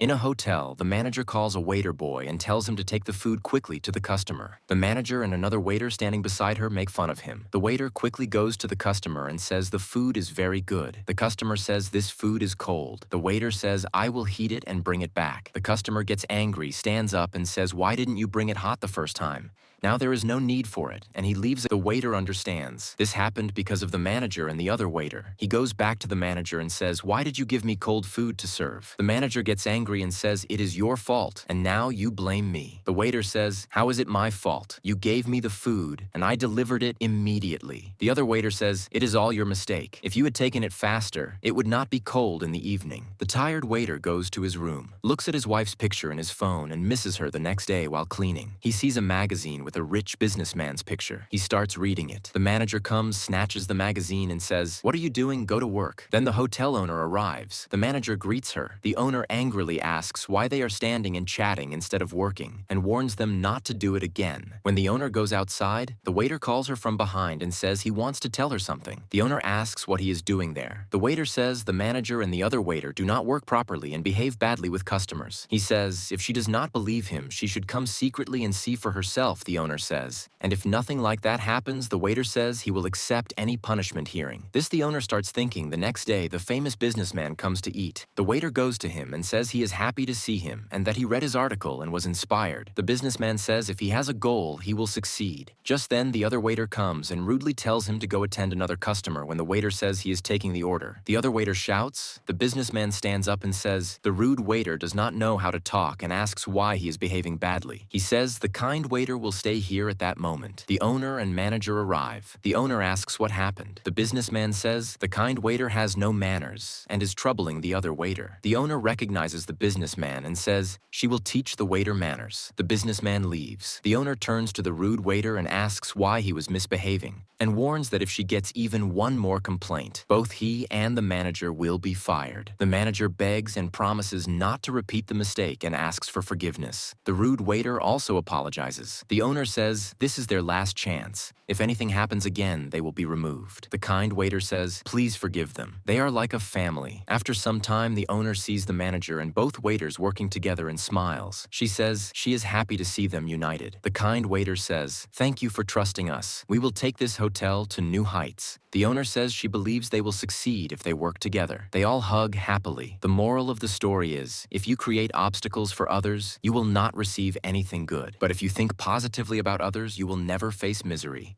In a hotel, the manager calls a waiter boy and tells him to take the food quickly to the customer. The manager and another waiter standing beside her make fun of him. The waiter quickly goes to the customer and says the food is very good. The customer says this food is cold. The waiter says, I will heat it and bring it back. The customer gets angry, stands up and says, why didn't you bring it hot the first time? Now there is no need for it, and he leaves. The waiter understands. This happened because of the manager and the other waiter. He goes back to the manager and says, why did you give me cold food to serve? The manager gets angry and says, it is your fault, and now you blame me. The waiter says, how is it my fault? You gave me the food, and I delivered it immediately. The other waiter says, it is all your mistake. If you had taken it faster, it would not be cold in the evening. The tired waiter goes to his room, looks at his wife's picture in his phone, and misses her the next day while cleaning. He sees a magazine with a rich businessman's picture. He starts reading it. The manager comes, snatches the magazine, and says, what are you doing? Go to work. Then the hotel owner arrives. The manager greets her. The owner angrily asks why they are standing and chatting instead of working, and warns them not to do it again. When the owner goes outside, the waiter calls her from behind and says he wants to tell her something. The owner asks what he is doing there. The waiter says the manager and the other waiter do not work properly and behave badly with customers. He says if she does not believe him, she should come secretly and see for herself, the owner says. And if nothing like that happens, the waiter says he will accept any punishment hearing. This the owner starts thinking. The next day, the famous businessman comes to eat. The waiter goes to him and says he is happy to see him and that he read his article and was inspired. The businessman says if he has a goal, he will succeed. Just then, the other waiter comes and rudely tells him to go attend another customer when the waiter says he is taking the order. The other waiter shouts. The businessman stands up and says the rude waiter does not know how to talk and asks why he is behaving badly. He says the kind waiter will stay here at that moment. The owner and manager arrive. The owner asks what happened. The businessman says the kind waiter has no manners and is troubling the other waiter. The owner recognizes the businessman and says she will teach the waiter manners. The businessman leaves. The owner turns to the rude waiter and asks why he was misbehaving and warns that if she gets even one more complaint, both he and the manager will be fired. The manager begs and promises not to repeat the mistake and asks for forgiveness. The rude waiter also apologizes. The owner says this is their last chance. If anything happens again, they will be removed. The kind waiter says, please forgive them. They are like a family. After some time, the owner sees the manager and both waiters working together and smiles. She says she is happy to see them united. The kind waiter says, thank you for trusting us. We will take this hotel to new heights. The owner says she believes they will succeed if they work together. They all hug happily. The moral of the story is, if you create obstacles for others, you will not receive anything good. But if you think positively about others, you will never face misery.